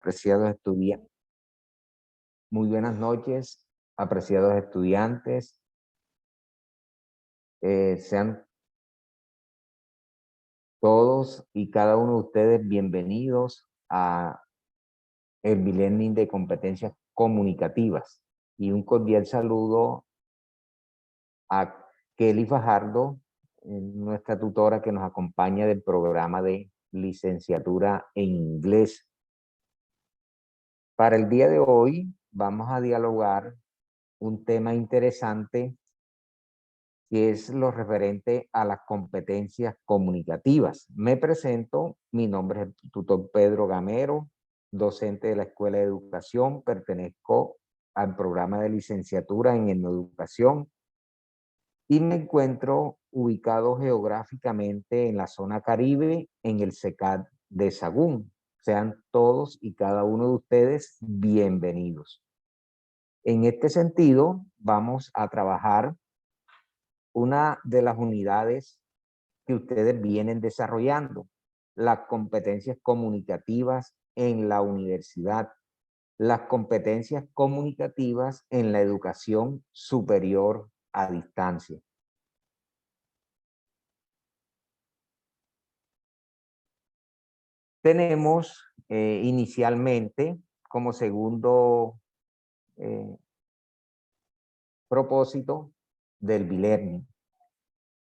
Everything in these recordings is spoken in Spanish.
Apreciados estudiantes, muy buenas noches, apreciados estudiantes. Sean todos y cada uno de ustedes bienvenidos a el Bilearning de competencias comunicativas. Y un cordial saludo a Kelly Fajardo, nuestra tutora que nos acompaña del programa de licenciatura en inglés. Para el día de hoy vamos a dialogar un tema interesante que es lo referente a las competencias comunicativas. Me presento, mi nombre es el tutor Pedro Gamero, docente de la Escuela de Educación, pertenezco al programa de licenciatura en Educación y me encuentro ubicado geográficamente en la zona Caribe, en el CECAD de Sagún. Sean todos y cada uno de ustedes bienvenidos. En este sentido, vamos a trabajar una de las unidades que ustedes vienen desarrollando, las competencias comunicativas en la universidad, las competencias comunicativas en la educación superior a distancia. Tenemos inicialmente como segundo propósito del Bilearning,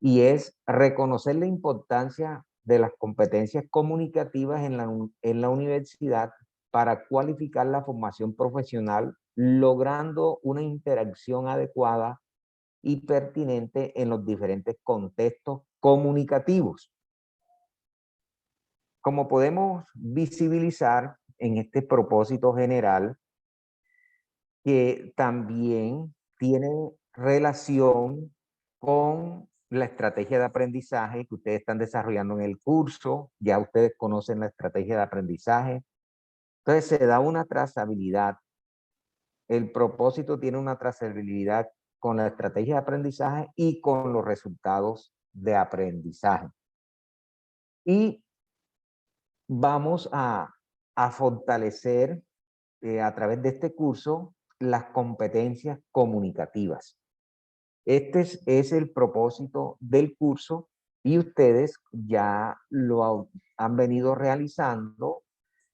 y es reconocer la importancia de las competencias comunicativas en la universidad para cualificar la formación profesional, logrando una interacción adecuada y pertinente en los diferentes contextos comunicativos. Como podemos visibilizar en este propósito general, que también tiene relación con la estrategia de aprendizaje que ustedes están desarrollando en el curso. Ya ustedes conocen la estrategia de aprendizaje. Entonces se da una trazabilidad. El propósito tiene una trazabilidad con la estrategia de aprendizaje y con los resultados de aprendizaje. Y vamos a fortalecer a través de este curso las competencias comunicativas. Este es el propósito del curso y ustedes ya lo han venido realizando.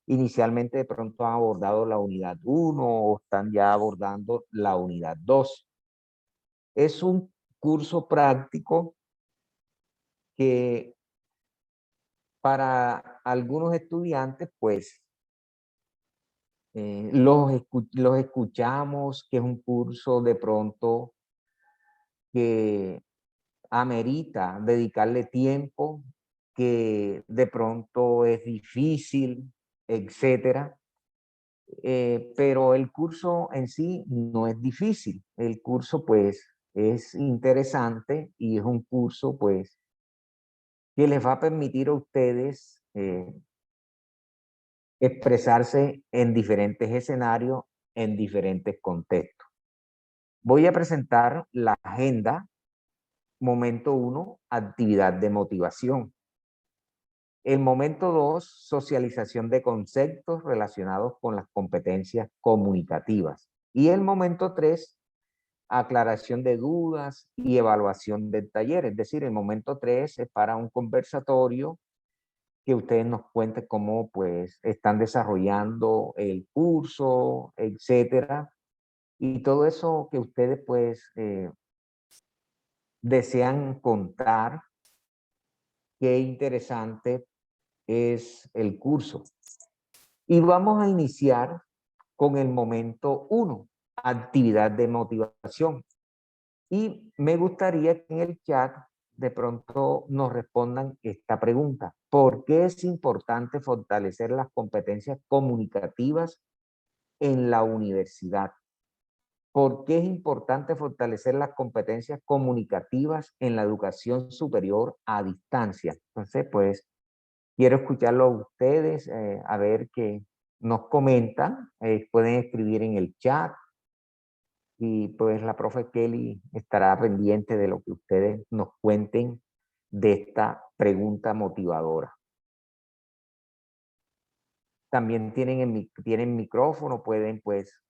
Inicialmente de pronto han abordado la unidad 1 o están ya abordando la unidad 2. Es un curso práctico que para algunos estudiantes pues los escuchamos, que es un curso de pronto que amerita dedicarle tiempo, que de pronto es difícil, etcétera. Pero el curso en sí no es difícil. El curso pues es interesante y es un curso pues que les va a permitir a ustedes expresarse en diferentes escenarios, en diferentes contextos. Voy a presentar la agenda. Momento 1, actividad de motivación. El momento 2, socialización de conceptos relacionados con las competencias comunicativas. Y el momento 3, aclaración de dudas y evaluación del taller. Es decir, el momento 3 es para un conversatorio que ustedes nos cuenten cómo pues están desarrollando el curso, etcétera. Y todo eso que ustedes pues desean contar, qué interesante es el curso. Y vamos a iniciar con el momento 1, actividad de motivación. Y me gustaría que en el chat de pronto nos respondan esta pregunta. ¿Por qué es importante fortalecer las competencias comunicativas en la universidad? ¿Por qué es importante fortalecer las competencias comunicativas en la educación superior a distancia? Entonces, pues, quiero escucharlo a ustedes, a ver qué nos comentan. Pueden escribir en el chat y pues la profe Kelly estará pendiente de lo que ustedes nos cuenten de esta pregunta motivadora. también tienen micrófono, pueden pues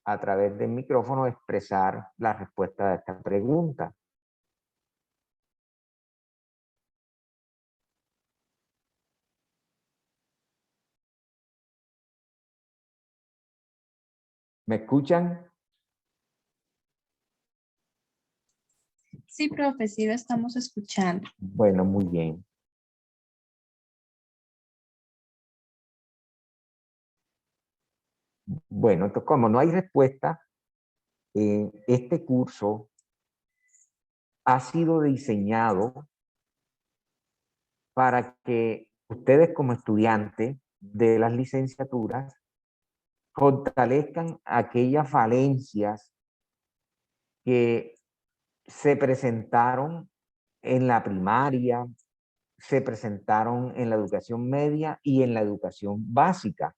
a través del micrófono expresar la respuesta a esta pregunta. ¿Me escuchan? Sí, profe, sí lo estamos escuchando. Bueno, muy bien. Bueno, entonces como no hay respuesta, este curso ha sido diseñado para que ustedes como estudiantes de las licenciaturas fortalezcan aquellas falencias que se presentaron en la primaria, se presentaron en la educación media y en la educación básica,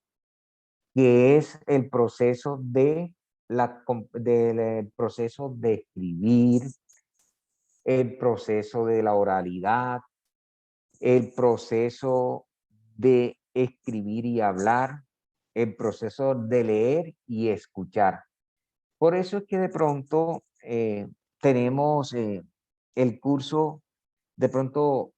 que es el proceso del proceso de escribir, el proceso de la oralidad, el proceso de escribir y hablar, el proceso de leer y escuchar. Por eso es que de pronto tenemos el curso, de pronto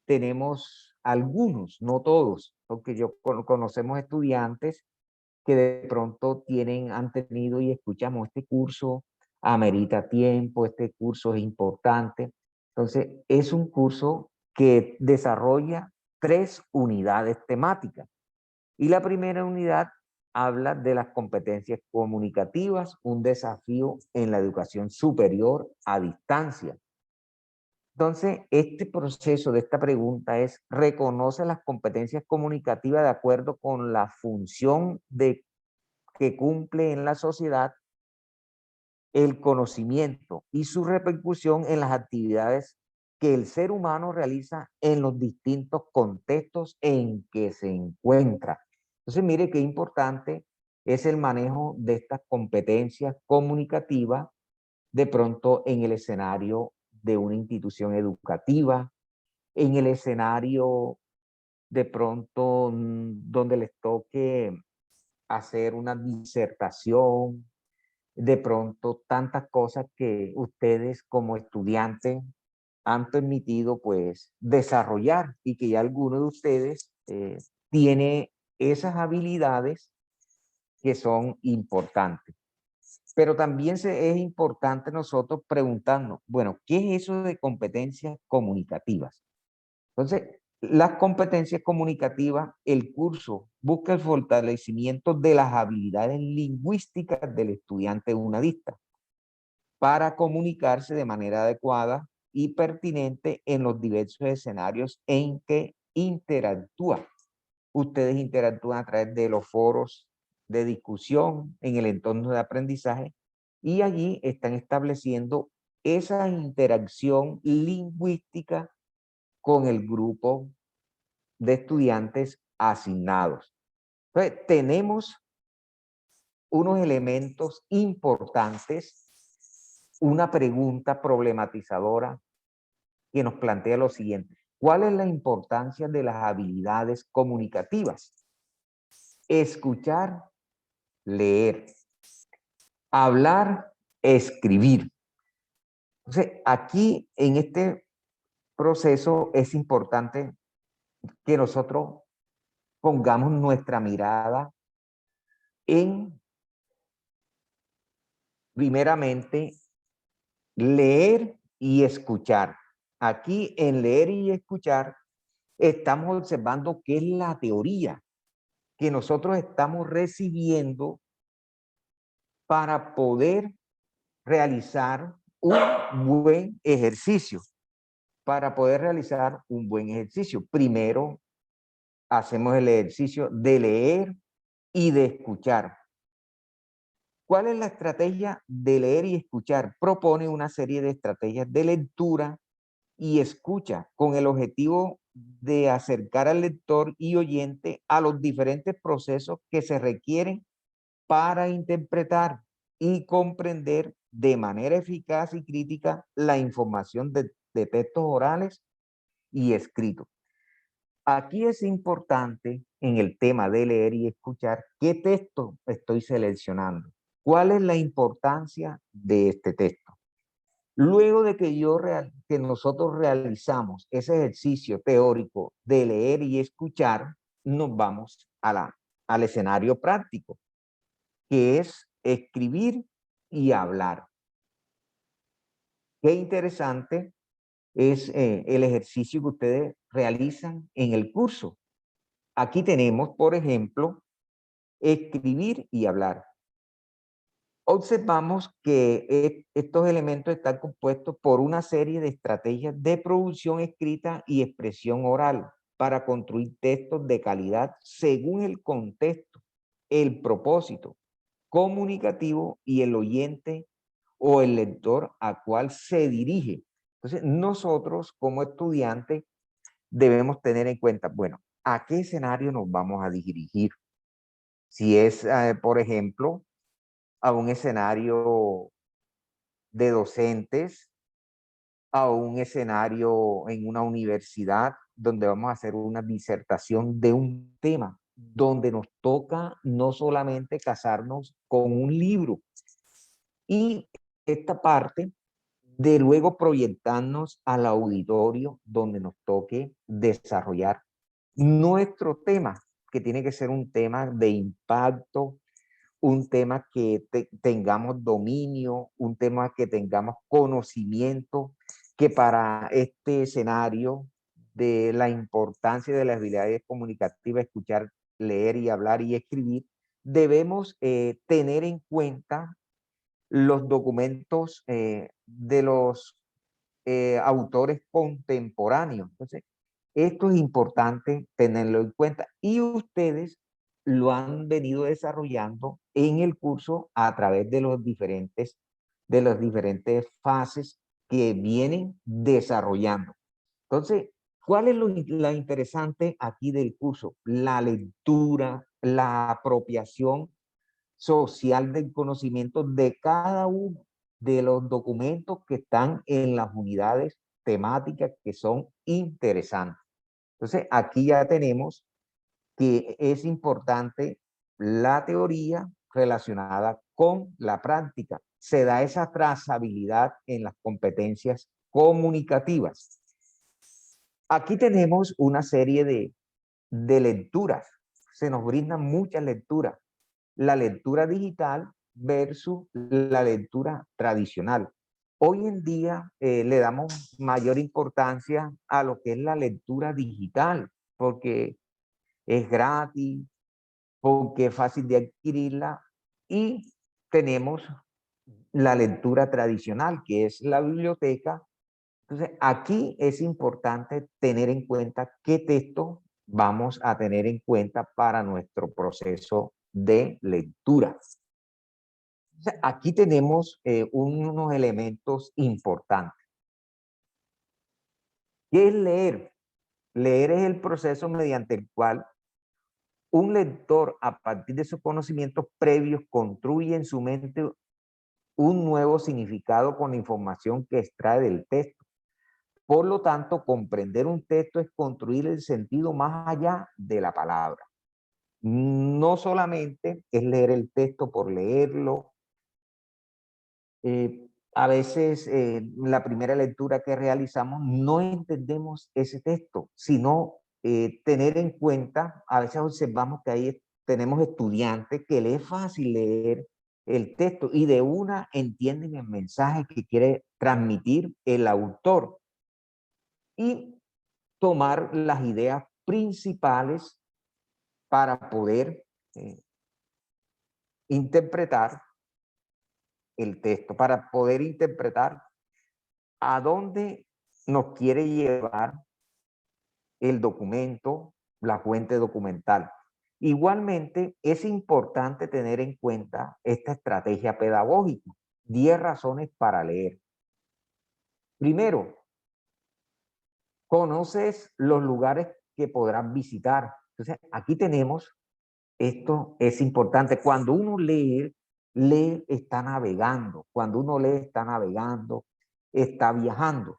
tenemos algunos, no todos, porque conocemos estudiantes que de pronto han tenido y escuchamos este curso, amerita tiempo, este curso es importante. Entonces, es un curso que desarrolla 3 unidades temáticas. Y la primera unidad habla de las competencias comunicativas, un desafío en la educación superior a distancia. Entonces, este proceso de esta pregunta es, reconoce las competencias comunicativas de acuerdo con la función que cumple en la sociedad el conocimiento y su repercusión en las actividades que el ser humano realiza en los distintos contextos en que se encuentra. Entonces, mire qué importante es el manejo de estas competencias comunicativas de pronto en el escenario de una institución educativa, en el escenario de pronto donde les toque hacer una disertación, de pronto tantas cosas que ustedes como estudiantes han permitido pues desarrollar y que ya alguno de ustedes tiene esas habilidades que son importantes. Pero también es importante nosotros preguntarnos, bueno, ¿qué es eso de competencias comunicativas? Entonces, las competencias comunicativas, el curso busca el fortalecimiento de las habilidades lingüísticas del estudiante unadista para comunicarse de manera adecuada y pertinente en los diversos escenarios en que interactúa. Ustedes interactúan a través de los foros de discusión en el entorno de aprendizaje y allí están estableciendo esa interacción lingüística con el grupo de estudiantes asignados. Entonces, tenemos unos elementos importantes, una pregunta problematizadora que nos plantea lo siguiente: ¿cuál es la importancia de las habilidades comunicativas? Escuchar, leer, hablar, escribir. Entonces, aquí en este proceso es importante que nosotros pongamos nuestra mirada en, primeramente, leer y escuchar. Aquí en leer y escuchar estamos observando qué es la teoría que nosotros estamos recibiendo para poder realizar un buen ejercicio. Para poder realizar un buen ejercicio, primero hacemos el ejercicio de leer y de escuchar. ¿Cuál es la estrategia de leer y escuchar? Propone una serie de estrategias de lectura y escucha con el objetivo de acercar al lector y oyente a los diferentes procesos que se requieren para interpretar y comprender de manera eficaz y crítica la información de textos orales y escritos. Aquí es importante en el tema de leer y escuchar, ¿qué texto estoy seleccionando? ¿Cuál es la importancia de este texto? Luego de que nosotros realizamos ese ejercicio teórico de leer y escuchar, nos vamos al escenario práctico, que es escribir y hablar. Qué interesante es el ejercicio que ustedes realizan en el curso. Aquí tenemos, por ejemplo, escribir y hablar. Observamos que estos elementos están compuestos por una serie de estrategias de producción escrita y expresión oral para construir textos de calidad según el contexto, el propósito comunicativo y el oyente o el lector a cual se dirige. Entonces, nosotros como estudiantes debemos tener en cuenta, bueno, ¿a qué escenario nos vamos a dirigir? Si es, por ejemplo, a un escenario de docentes, a un escenario en una universidad donde vamos a hacer una disertación de un tema, donde nos toca no solamente casarnos con un libro, y esta parte de luego proyectarnos al auditorio donde nos toque desarrollar nuestro tema, que tiene que ser un tema de impacto, un tema que tengamos dominio, un tema que tengamos conocimiento, que para este escenario de la importancia de las habilidades comunicativas, escuchar, leer y hablar y escribir, debemos tener en cuenta los documentos de los autores contemporáneos. Entonces, esto es importante tenerlo en cuenta y ustedes lo han venido desarrollando en el curso a través de las diferentes fases que vienen desarrollando. Entonces, ¿cuál es lo interesante aquí del curso? La lectura, la apropiación social del conocimiento de cada uno de los documentos que están en las unidades temáticas que son interesantes. Entonces, aquí ya tenemos que es importante la teoría relacionada con la práctica. Se da esa trazabilidad en las competencias comunicativas. Aquí tenemos una serie de lecturas. Se nos brindan muchas lecturas. La lectura digital versus la lectura tradicional. Hoy en día le damos mayor importancia a lo que es la lectura digital, porque es gratis, porque es fácil de adquirirla y tenemos la lectura tradicional, que es la biblioteca. Entonces, aquí es importante tener en cuenta qué texto vamos a tener en cuenta para nuestro proceso de lectura. Entonces, aquí tenemos unos elementos importantes. ¿Qué es leer? Leer es el proceso mediante el cual un lector, a partir de sus conocimientos previos, construye en su mente un nuevo significado con la información que extrae del texto. Por lo tanto, comprender un texto es construir el sentido más allá de la palabra. No solamente es leer el texto por leerlo. A veces la primera lectura que realizamos no entendemos ese texto, sino tener en cuenta, a veces observamos que ahí tenemos estudiantes que les es fácil leer el texto y de una entienden el mensaje que quiere transmitir el autor y tomar las ideas principales para poder interpretar el texto, para poder interpretar a dónde nos quiere llevar el documento, la fuente documental. Igualmente, es importante tener en cuenta esta estrategia pedagógica. 10 razones para leer. Primero, conoces los lugares que podrás visitar. Entonces, aquí tenemos, esto es importante. Cuando uno lee, está navegando. Cuando uno lee, está navegando, está viajando.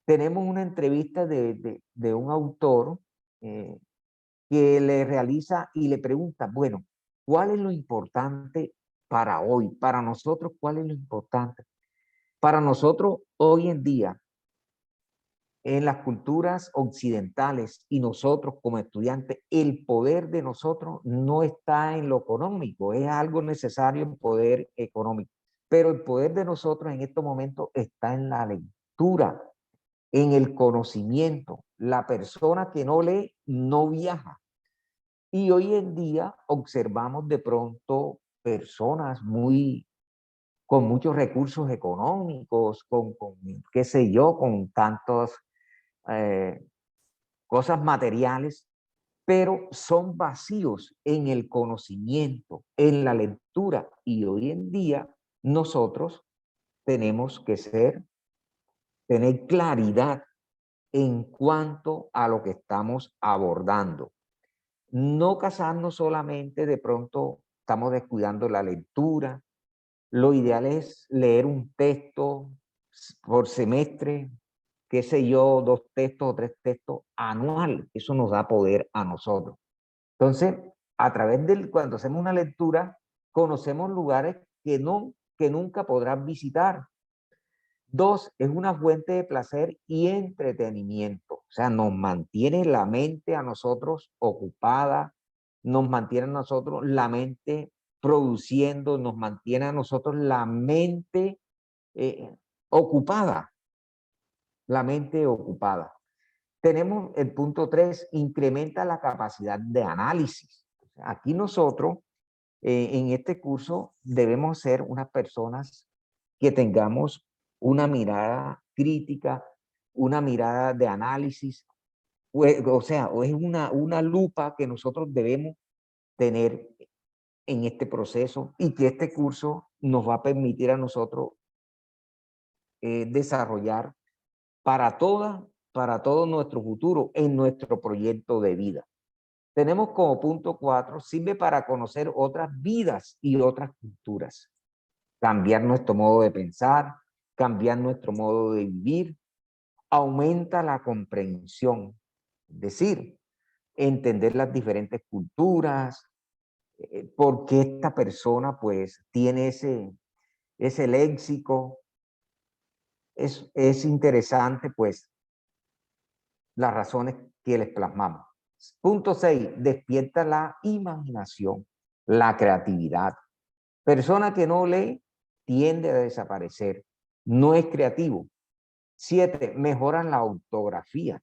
Tenemos una entrevista de un autor que le realiza y le pregunta, bueno, ¿cuál es lo importante para hoy? Para nosotros, ¿cuál es lo importante? Para nosotros, hoy en día, en las culturas occidentales y nosotros como estudiantes, el poder de nosotros no está en lo económico, es algo necesario el poder económico, pero el poder de nosotros en estos momentos está en la lectura, en el conocimiento. La persona que no lee no viaja. Y hoy en día observamos de pronto personas con muchos recursos económicos, qué sé yo, con tantos eh, cosas materiales, pero son vacíos en el conocimiento, en la lectura. Y hoy en día nosotros tenemos que tener claridad en cuanto a lo que estamos abordando. No casarnos solamente, de pronto estamos descuidando la lectura. Lo ideal es leer un texto por semestre, qué sé yo, 2 textos o 3 textos anual. Eso nos da poder a nosotros. Entonces, a través cuando hacemos una lectura, conocemos lugares que nunca podrás visitar. 2, es una fuente de placer y entretenimiento. O sea, nos mantiene la mente a nosotros ocupada, nos mantiene a nosotros la mente produciendo, nos mantiene a nosotros la mente eh, ocupada, la mente ocupada. Tenemos el punto 3, incrementa la capacidad de análisis. Aquí nosotros, en este curso, debemos ser unas personas que tengamos una mirada crítica, una mirada de análisis, o sea, es una lupa que nosotros debemos tener en este proceso y que este curso nos va a permitir a nosotros desarrollar para para todo nuestro futuro en nuestro proyecto de vida. Tenemos como punto 4, sirve para conocer otras vidas y otras culturas, cambiar nuestro modo de pensar, cambiar nuestro modo de vivir, aumenta la comprensión, es decir, entender las diferentes culturas, por qué esta persona pues tiene ese léxico. Es interesante pues las razones que les plasmamos. Punto 6, despierta la imaginación, la creatividad. Persona que no lee tiende a desaparecer, no es creativo. 7, mejoran la ortografía.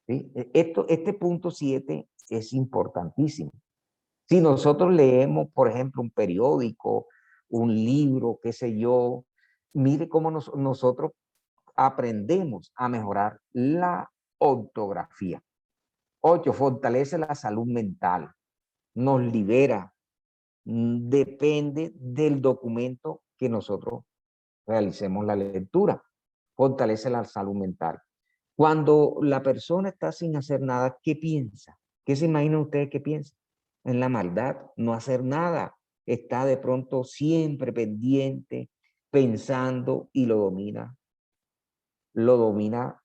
¿Sí? Este punto 7 es importantísimo. Si nosotros leemos, por ejemplo, un periódico, un libro, qué sé yo, mire cómo nosotros aprendemos a mejorar la ortografía. 8, fortalece la salud mental, nos libera, depende del documento que nosotros realicemos la lectura, fortalece la salud mental. Cuando la persona está sin hacer nada, ¿qué piensa? ¿Qué se imagina usted que piensa? En la maldad, no hacer nada. Está de pronto siempre pendiente, pensando y lo domina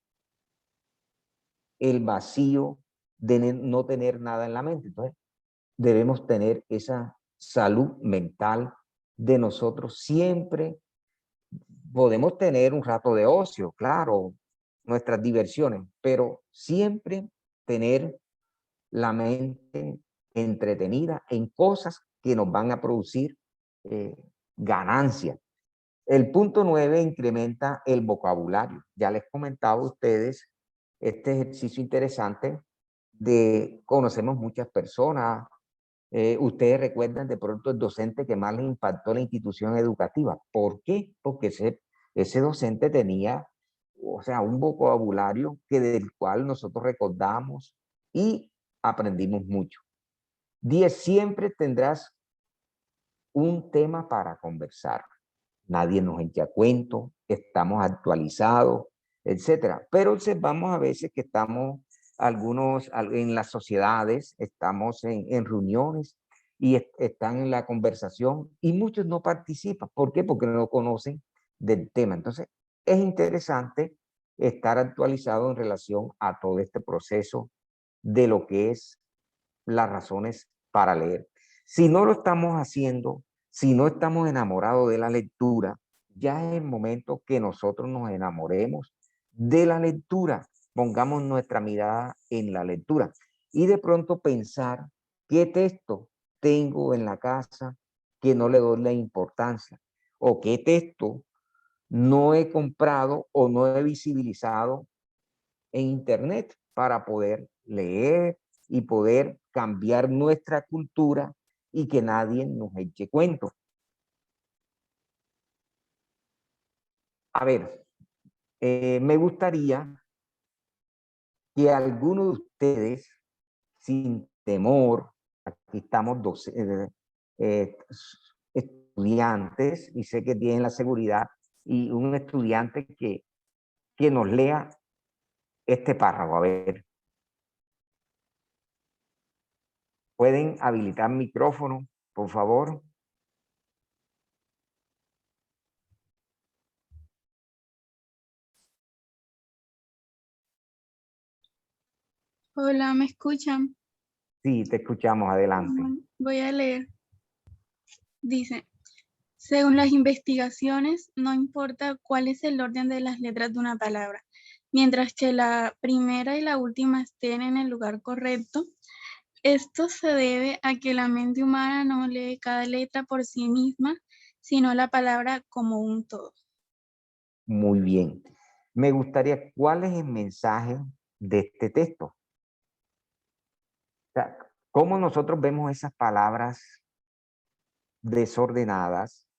el vacío de no tener nada en la mente. Entonces, debemos tener esa salud mental de nosotros siempre. Podemos tener un rato de ocio, claro, nuestras diversiones, pero siempre tener la mente entretenida en cosas que nos van a producir eh, ganancias. El punto 9 incrementa el vocabulario. Ya les comentaba a ustedes este ejercicio interesante de conocemos muchas personas. Ustedes recuerdan de pronto el docente que más les impactó la institución educativa. ¿Por qué? Porque ese docente tenía, o sea, un vocabulario del cual nosotros recordamos y aprendimos mucho. 10, siempre tendrás un tema para conversar. Nadie nos echa cuento, estamos actualizados, etcétera. Pero observamos a veces que estamos en las sociedades, estamos en reuniones y están en la conversación y muchos no participan. ¿Por qué? Porque no conocen del tema. Entonces, es interesante estar actualizado en relación a todo este proceso de lo que es las razones para leer. Si no lo estamos haciendo, si no estamos enamorados de la lectura, ya es el momento que nosotros nos enamoremos de la lectura. Pongamos nuestra mirada en la lectura y de pronto pensar qué texto tengo en la casa que no le doy la importancia o qué texto no he comprado o no he visibilizado en internet para poder leer y poder cambiar nuestra cultura y que nadie nos eche cuento. A ver, me gustaría que alguno de ustedes, sin temor, aquí estamos estudiantes y sé que tienen la seguridad, y un estudiante que nos lea este párrafo. A ver, ¿pueden habilitar micrófono, por favor? Hola, ¿me escuchan? Sí, te escuchamos, adelante. Voy a leer. Dice, según las investigaciones, no importa cuál es el orden de las letras de una palabra, mientras que la primera y la última estén en el lugar correcto. Esto se debe a que la mente humana no lee cada letra por sí misma, sino la palabra como un todo. Muy bien. Me gustaría, ¿cuál es el mensaje de este texto? O sea, ¿cómo nosotros vemos esas palabras desordenadas,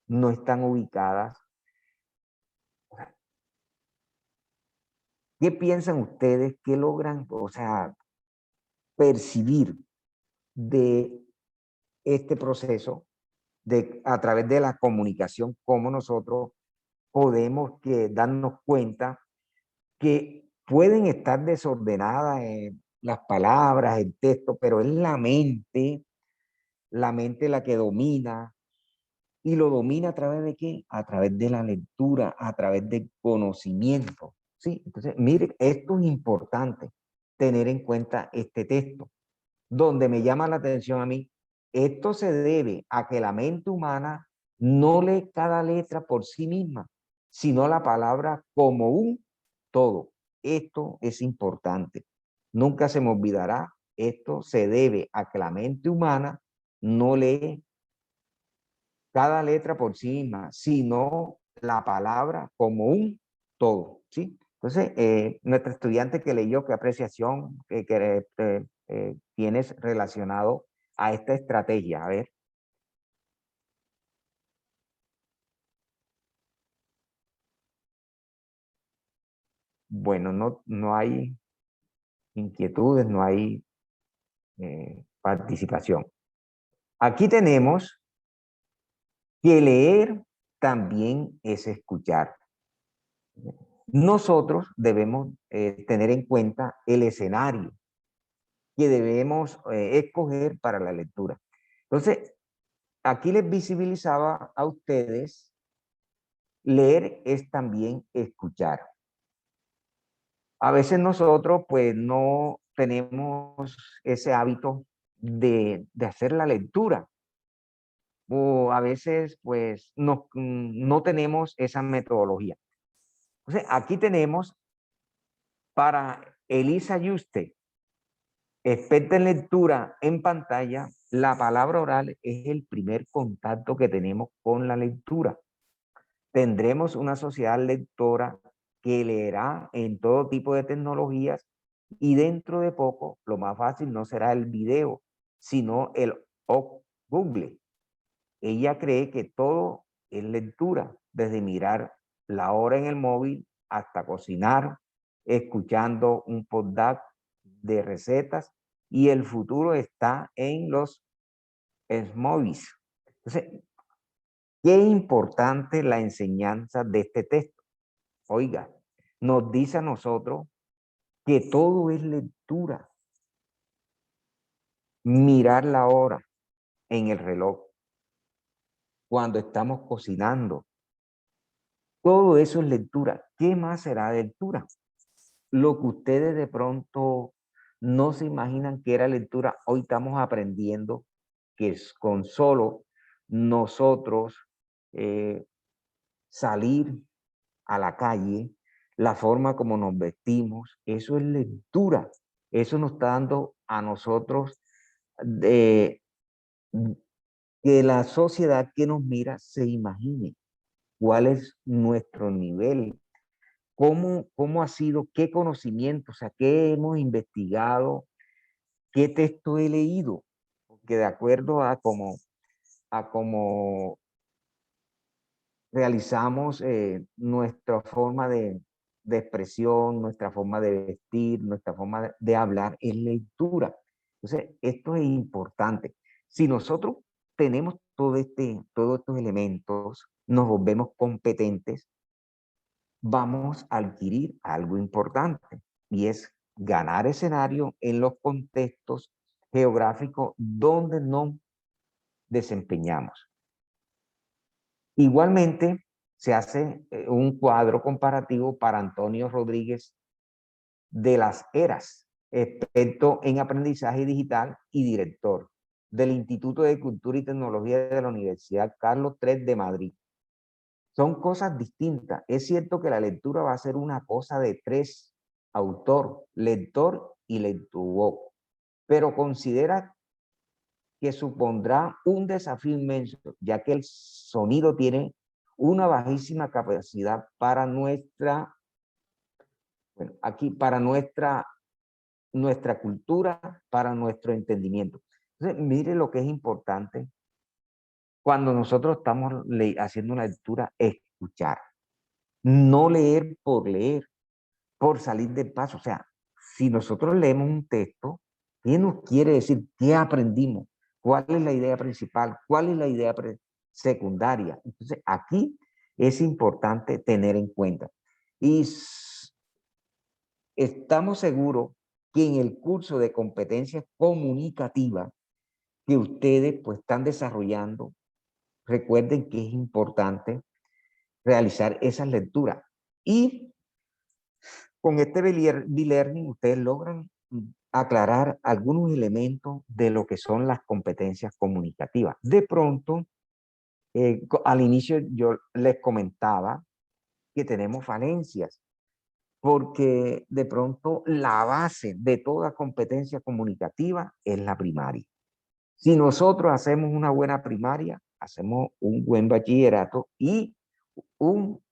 no están ubicadas? ¿Qué piensan ustedes? ¿Qué logran, o sea, percibir de este proceso a través de la comunicación? ¿Cómo nosotros podemos darnos cuenta que pueden estar desordenadas las palabras, el texto, pero es la mente la que domina, y lo domina a través de qué? A través de la lectura, a través del conocimiento, ¿sí? Entonces, mire, esto es importante, tener en cuenta este texto, donde me llama la atención a mí, esto se debe a que la mente humana no lee cada letra por sí misma, sino la palabra como un todo. Esto es importante. Nunca se me olvidará, esto se debe a que la mente humana no lee cada letra por sí misma, sino la palabra como un todo, ¿sí? Entonces, nuestro estudiante que leyó, ¿qué apreciación tienes relacionado a esta estrategia? A ver. Bueno, no hay inquietudes, no hay participación. Aquí tenemos que leer también es escuchar. Nosotros debemos tener en cuenta el escenario que debemos escoger para la lectura. Entonces, aquí les visibilizaba a ustedes, leer es también escuchar. A veces nosotros pues no tenemos ese hábito de hacer la lectura, o a veces pues no tenemos esa metodología. Entonces, aquí tenemos para Elisa Yuste, experta en lectura en pantalla, la palabra oral es el primer contacto que tenemos con la lectura. Tendremos una sociedad lectora que leerá en todo tipo de tecnologías, y dentro de poco lo más fácil no será el video, sino el Google. Ella cree que todo es lectura, desde mirar la hora en el móvil hasta cocinar, escuchando un podcast de recetas, y el futuro está en los smoothies. Entonces, qué importante la enseñanza de este texto. Oiga, nos dice a nosotros que todo es lectura. Mirar la hora en el reloj, cuando estamos cocinando, todo eso es lectura. ¿Qué más será lectura? Lo que ustedes de pronto no se imaginan qué era lectura. Hoy estamos aprendiendo que es con solo nosotros salir a la calle, la forma como nos vestimos, eso es lectura. Eso nos está dando a nosotros de que la sociedad que nos mira se imagine cuál es nuestro nivel, cómo ha sido, qué conocimiento, o sea, qué hemos investigado, qué texto he leído, porque de acuerdo a cómo realizamos nuestra forma de expresión, nuestra forma de vestir, nuestra forma de hablar, es lectura. Entonces, esto es importante. Si nosotros tenemos todos estos elementos, nos volvemos competentes, vamos a adquirir algo importante y es ganar escenario en los contextos geográficos donde nos desempeñamos. Igualmente, se hace un cuadro comparativo para Antonio Rodríguez de las Heras, experto en aprendizaje digital y director del Instituto de Cultura y Tecnología de la Universidad Carlos III de Madrid. Son cosas distintas. Es cierto que la lectura va a ser una cosa de tres: autor, lector y lectuvo, pero considera que supondrá un desafío inmenso, ya que el sonido tiene una bajísima capacidad para nuestra, bueno, aquí, para nuestra cultura, para nuestro entendimiento. Entonces, mire lo que es importante cuando nosotros estamos haciendo una lectura: escuchar, no leer, por salir del paso. O sea, si nosotros leemos un texto, ¿qué nos quiere decir? ¿Qué aprendimos? ¿Cuál es la idea principal? ¿Cuál es la idea secundaria? Entonces, aquí es importante tener en cuenta. Y estamos seguros que en el curso de competencias comunicativas que ustedes pues están desarrollando, recuerden que es importante realizar esas lecturas. Y con este B-Learning ustedes logran aclarar algunos elementos de lo que son las competencias comunicativas. De pronto, al inicio yo les comentaba que tenemos falencias, porque de pronto la base de toda competencia comunicativa es la primaria. Si nosotros hacemos una buena primaria, hacemos un buen bachillerato y un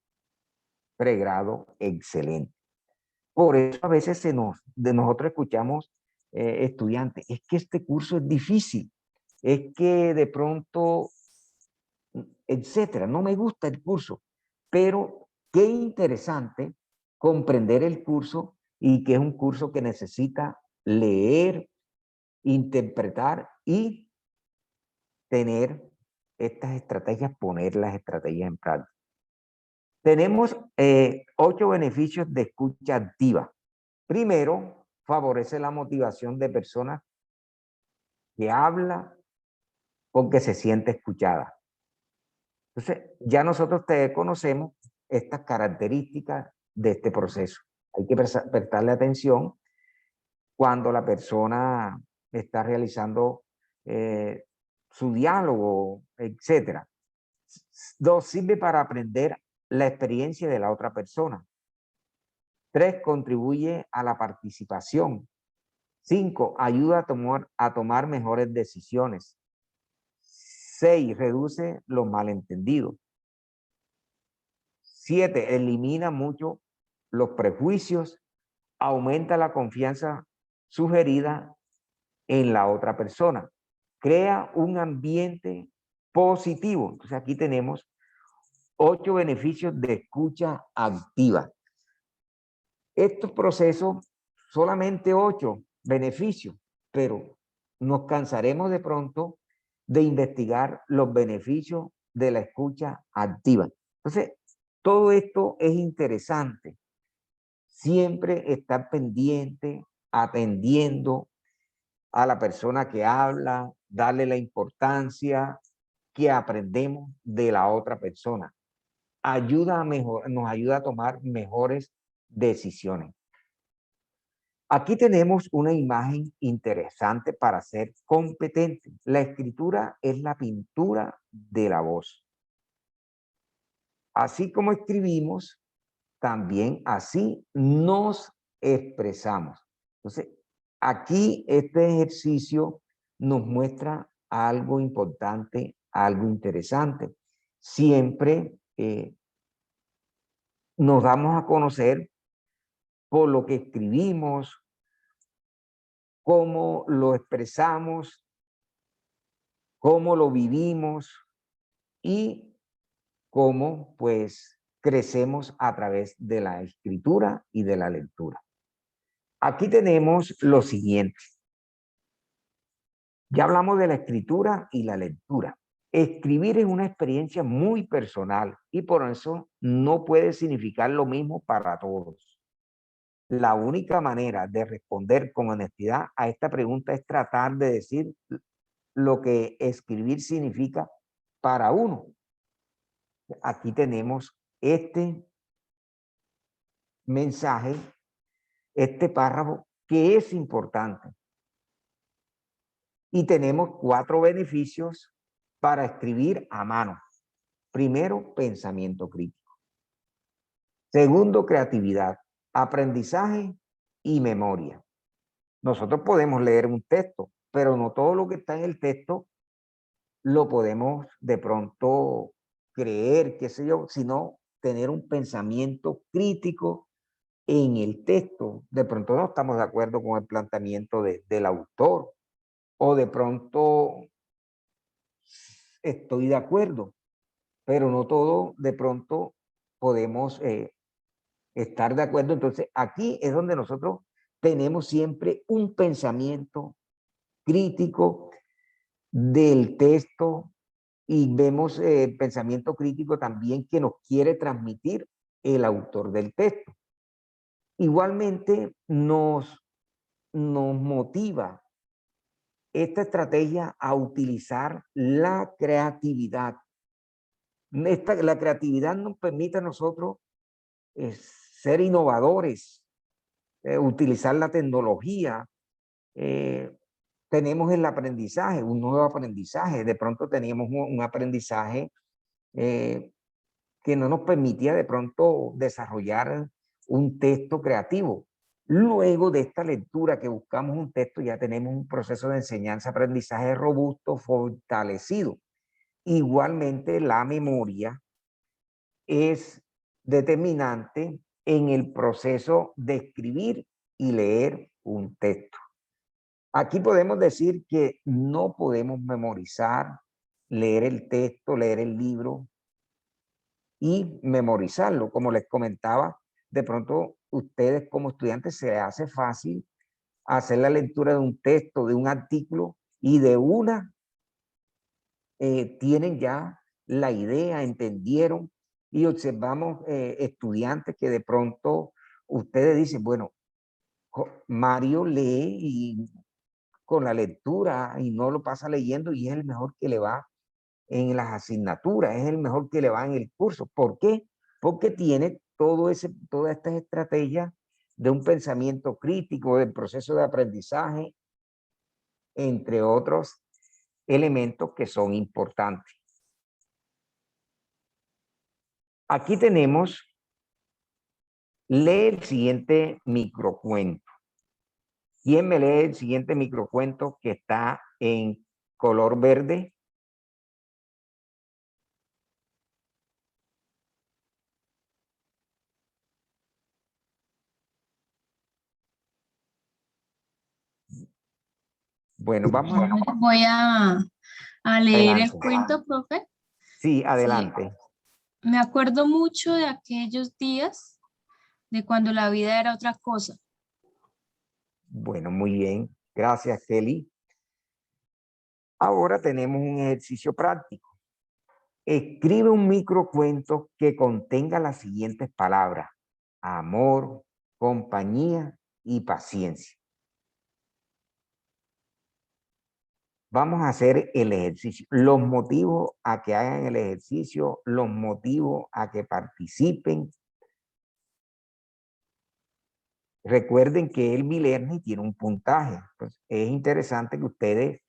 pregrado excelente. Por eso a veces de nosotros escuchamos estudiantes: es que este curso es difícil, es que de pronto, etcétera, no me gusta el curso. Pero qué interesante comprender el curso, y que es un curso que necesita leer, interpretar y tener estas estrategias, poner las estrategias en práctica. Tenemos 8 beneficios de escucha activa. Primero, favorece la motivación de personas que habla porque se siente escuchada. Entonces, ya nosotros te conocemos estas características de este proceso. Hay que prestarle atención cuando la persona está realizando su diálogo, etc. 2, sirve para aprender la experiencia de la otra persona. 3, contribuye a la participación. 5, ayuda a tomar mejores decisiones. 6, reduce los malentendidos. 7, elimina mucho los prejuicios, aumenta la confianza sugerida en la otra persona, crea un ambiente positivo. Entonces aquí tenemos 8 beneficios de escucha activa. Estos procesos, solamente 8 beneficios, pero nos cansaremos de pronto de investigar los beneficios de la escucha activa. Entonces, todo esto es interesante. Siempre estar pendiente, atendiendo a la persona que habla, darle la importancia que aprendemos de la otra persona. Nos ayuda a tomar mejores decisiones. Aquí tenemos una imagen interesante para ser competente. La escritura es la pintura de la voz. Así como escribimos, también así nos expresamos. Entonces, aquí este ejercicio nos muestra algo importante, algo interesante. Siempre nos damos a conocer por lo que escribimos, cómo lo expresamos, cómo lo vivimos y cómo pues crecemos a través de la escritura y de la lectura. Aquí tenemos lo siguiente. Ya hablamos de la escritura y la lectura. Escribir es una experiencia muy personal y por eso no puede significar lo mismo para todos. La única manera de responder con honestidad a esta pregunta es tratar de decir lo que escribir significa para uno. Aquí tenemos este mensaje, este párrafo que es importante. Y tenemos 4 beneficios para escribir a mano. Primero, pensamiento crítico. Segundo, creatividad, aprendizaje y memoria. Nosotros podemos leer un texto, pero no todo lo que está en el texto lo podemos de pronto creer, qué sé yo, sino tener un pensamiento crítico en el texto. De pronto no estamos de acuerdo con el planteamiento del autor, o de pronto estoy de acuerdo, pero no todo de pronto podemos estar de acuerdo. Entonces, aquí es donde nosotros tenemos siempre un pensamiento crítico del texto y vemos el pensamiento crítico también que nos quiere transmitir el autor del texto. Igualmente nos motiva esta estrategia a utilizar la creatividad. La creatividad nos permite a nosotros ser innovadores, utilizar la tecnología. Tenemos el aprendizaje, un nuevo aprendizaje. De pronto teníamos un aprendizaje que no nos permitía de pronto desarrollar un texto creativo. Luego de esta lectura que buscamos un texto, ya tenemos un proceso de enseñanza-aprendizaje robusto, fortalecido. Igualmente, la memoria es determinante en el proceso de escribir y leer un texto. Aquí podemos decir que no podemos memorizar, leer el texto, leer el libro y memorizarlo. Como les comentaba, de pronto ustedes como estudiantes se les hace fácil hacer la lectura de un texto, de un artículo y de una tienen ya la idea, entendieron y observamos estudiantes que de pronto ustedes dicen, bueno, Mario lee y con la lectura y no lo pasa leyendo y es el mejor que le va en las asignaturas, es el mejor que le va en el curso. ¿Por qué? Porque tiene todas estas estrategias de un pensamiento crítico, del proceso de aprendizaje, entre otros elementos que son importantes. Aquí tenemos, lee el siguiente microcuento. ¿Quién me lee el siguiente microcuento que está en color verde? Bueno, vamos a... Voy a leer el Adelante. cuento, profe. Sí, adelante. Sí. Me acuerdo mucho de aquellos días, de cuando la vida era otra cosa. Bueno, muy bien. Gracias, Kelly. Ahora tenemos un ejercicio práctico. Escribe un microcuento que contenga las siguientes palabras: amor, compañía y paciencia. Vamos a hacer el ejercicio. Los motivos a que hagan el ejercicio, los motivos a que participen. Recuerden que el Milerni tiene un puntaje. Pues es interesante que ustedes,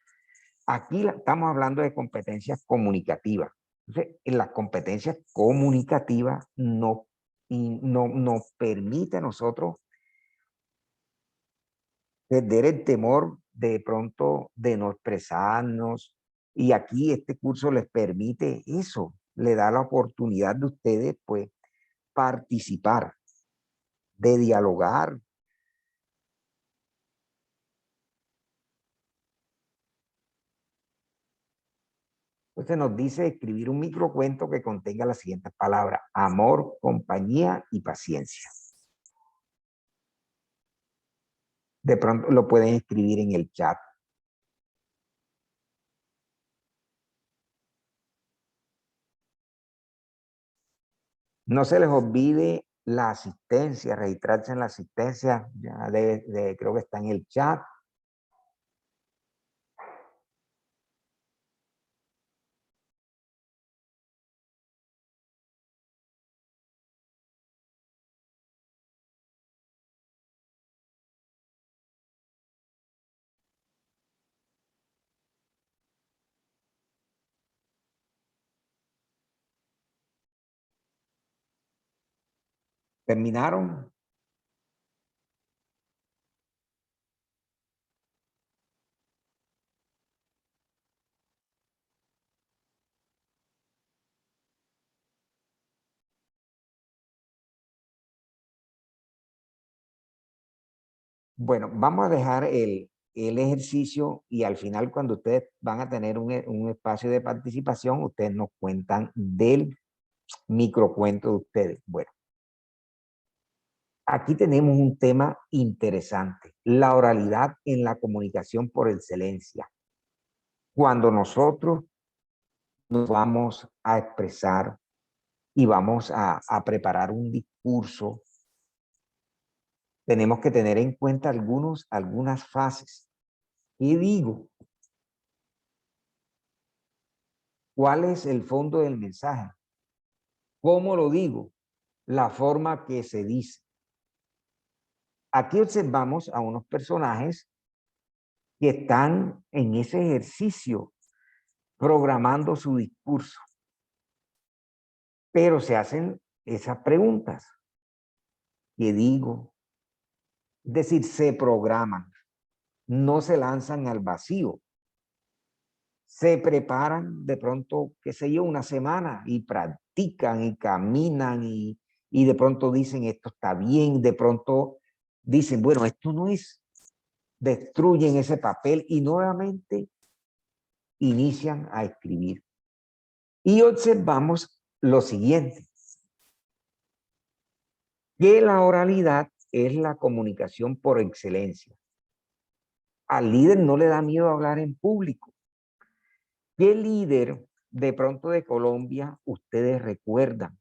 aquí estamos hablando de competencias comunicativas. Entonces, en las competencias comunicativas no nos permite a nosotros perder el temor de pronto de no expresarnos. Y aquí este curso les permite eso, le da la oportunidad de ustedes pues participar, de dialogar. Entonces nos dice escribir un microcuento que contenga las siguientes palabras: amor, compañía y paciencia. De pronto lo pueden escribir en el chat. No se les olvide la asistencia, registrarse en la asistencia. Ya creo que está en el chat. ¿Terminaron? Bueno, vamos a dejar el ejercicio y al final cuando ustedes van a tener un espacio de participación, ustedes nos cuentan del microcuento de ustedes. Bueno, aquí tenemos un tema interesante, la oralidad en la comunicación por excelencia. Cuando nosotros nos vamos a expresar y vamos a preparar un discurso, tenemos que tener en cuenta algunas fases. ¿Qué digo? ¿Cuál es el fondo del mensaje? ¿Cómo lo digo? La forma que se dice. Aquí observamos a unos personajes que están en ese ejercicio programando su discurso, pero se hacen esas preguntas. ¿Qué digo? Es decir, se programan, no se lanzan al vacío. Se preparan de pronto, qué sé yo, una semana y practican y caminan y de pronto dicen esto está bien, de pronto dicen, bueno, esto no es, destruyen ese papel y nuevamente inician a escribir. Y observamos lo siguiente, que la oralidad es la comunicación por excelencia. Al líder no le da miedo hablar en público. ¿Qué líder de pronto de Colombia ustedes recuerdan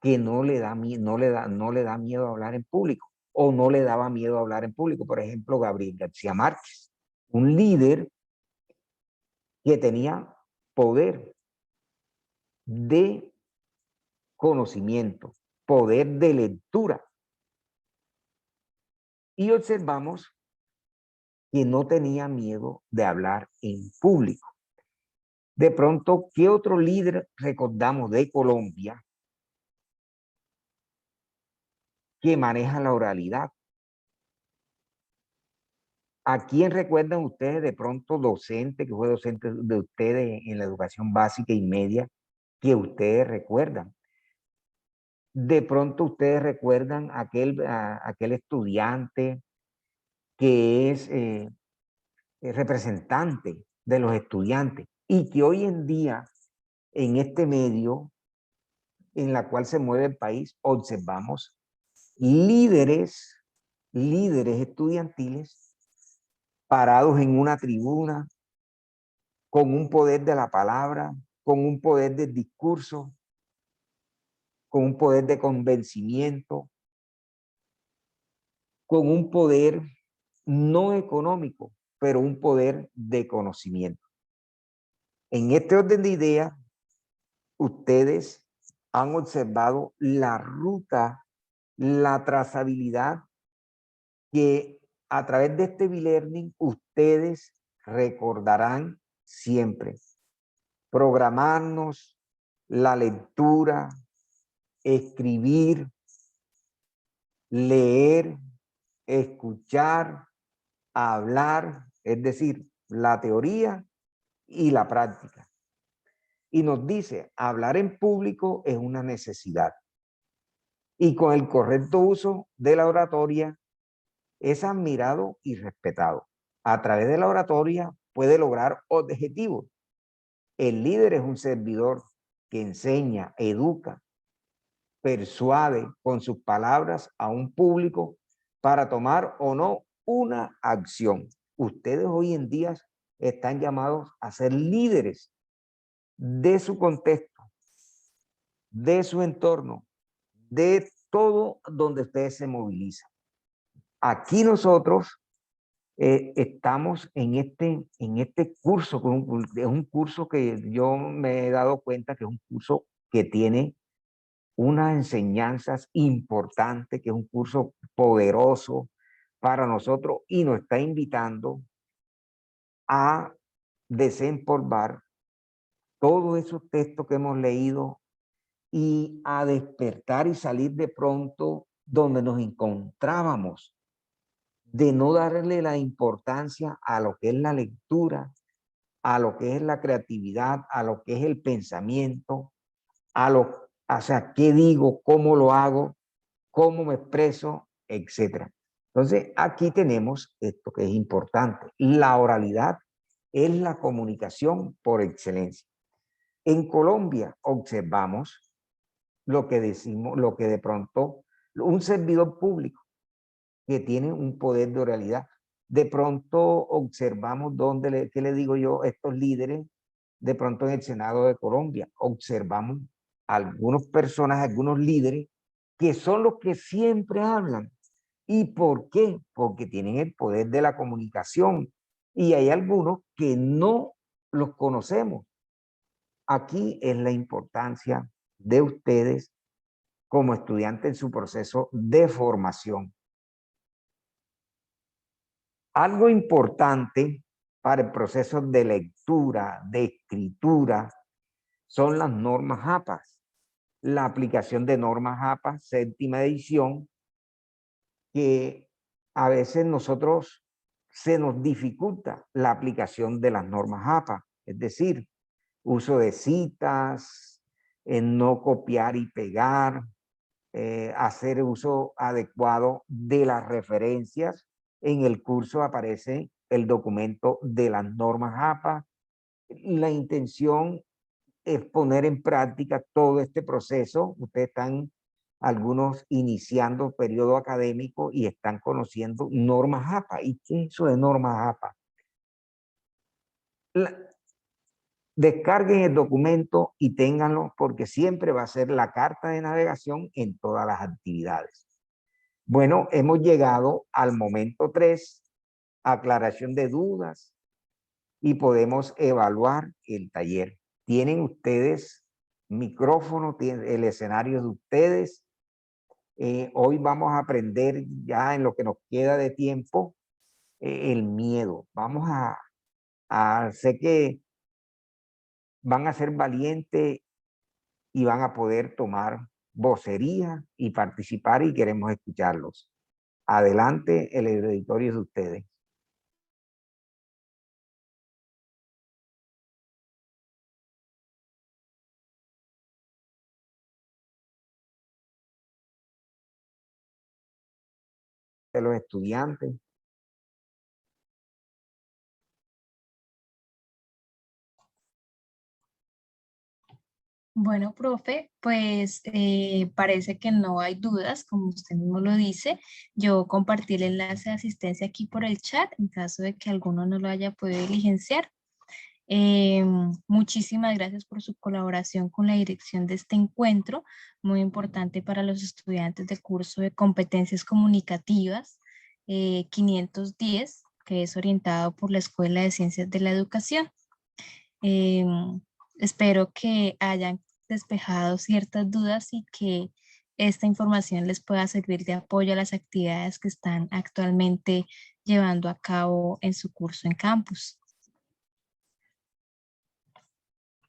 que no le da miedo hablar en público o no le daba miedo hablar en público? Por ejemplo, Gabriel García Márquez, un líder que tenía poder de conocimiento, poder de lectura. Y observamos que no tenía miedo de hablar en público. De pronto, ¿qué otro líder recordamos de Colombia que maneja la oralidad? ¿A quién recuerdan ustedes de pronto docente, que fue docente de ustedes en la educación básica y media, que ustedes recuerdan? De pronto ustedes recuerdan aquel estudiante que es representante de los estudiantes y que hoy en día en este medio en la cual se mueve el país observamos líderes estudiantiles parados en una tribuna con un poder de la palabra, con un poder del discurso, con un poder de convencimiento, con un poder no económico, pero un poder de conocimiento. En este orden de ideas, ustedes han observado la ruta, la trazabilidad que a través de este e-learning ustedes recordarán siempre programarnos la lectura, escribir, leer, escuchar, hablar, es decir, la teoría y la práctica. Y nos dice, hablar en público es una necesidad. Y con el correcto uso de la oratoria es admirado y respetado. A través de la oratoria puede lograr objetivos. El líder es un servidor que enseña, educa, persuade con sus palabras a un público para tomar o no una acción. Ustedes hoy en día están llamados a ser líderes de su contexto, de su entorno, de todo donde ustedes se movilizan. Aquí nosotros estamos en este curso, es un curso que yo me he dado cuenta que es un curso que tiene unas enseñanzas importantes, que es un curso poderoso para nosotros y nos está invitando a desempolvar todos esos textos que hemos leído y a despertar y salir de pronto donde nos encontrábamos, de no darle la importancia a lo que es la lectura, a lo que es la creatividad, a lo que es el pensamiento, o sea, qué digo, cómo lo hago, cómo me expreso, etcétera. Entonces, aquí tenemos esto que es importante. La oralidad es la comunicación por excelencia. En Colombia observamos lo que decimos, lo que de pronto un servidor público que tiene un poder de oralidad. De pronto observamos ¿qué le digo yo? Estos líderes, de pronto en el Senado de Colombia, observamos algunas personas, algunos líderes, que son los que siempre hablan. ¿Y por qué? Porque tienen el poder de la comunicación. Y hay algunos que no los conocemos. Aquí es la importancia de ustedes como estudiantes en su proceso de formación. Algo importante para el proceso de lectura, de escritura, son las normas APAS. La aplicación de normas APAS, séptima edición, que a veces nosotros se nos dificulta la aplicación de las normas APAS, es decir, uso de citas, no copiar y pegar, hacer uso adecuado de las referencias. En el curso aparece el documento de las normas APA. La intención es poner en práctica todo este proceso. Ustedes están algunos iniciando periodo académico y están conociendo normas APA. ¿Y qué es eso de normas APA? Descarguen el documento y ténganlo porque siempre va a ser la carta de navegación en todas las actividades. Bueno, hemos llegado al momento 3, aclaración de dudas, y podemos evaluar el taller. Tienen ustedes micrófono, tienen el escenario de ustedes. Hoy vamos a aprender ya en lo que nos queda de tiempo el miedo. Vamos sé que van a ser valientes y van a poder tomar vocería y participar y queremos escucharlos. Adelante, el editorio de ustedes. De los estudiantes. Bueno, profe, pues parece que no hay dudas, como usted mismo lo dice. Yo compartí el enlace de asistencia aquí por el chat en caso de que alguno no lo haya podido diligenciar. Muchísimas gracias por su colaboración con la dirección de este encuentro, muy importante para los estudiantes del curso de competencias comunicativas 510, que es orientado por la Escuela de Ciencias de la Educación. Espero que hayan despejado ciertas dudas y que esta información les pueda servir de apoyo a las actividades que están actualmente llevando a cabo en su curso en campus.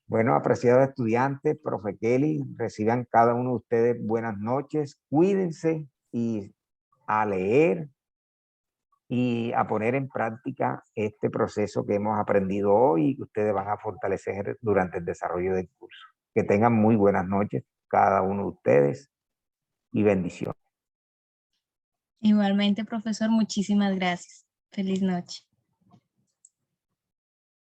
Bueno, apreciados estudiantes, profe Kelly, reciban cada uno de ustedes buenas noches, cuídense y a leer y a poner en práctica este proceso que hemos aprendido hoy y que ustedes van a fortalecer durante el desarrollo del curso. Que tengan muy buenas noches cada uno de ustedes y bendiciones. Igualmente, profesor, muchísimas gracias. Feliz noche.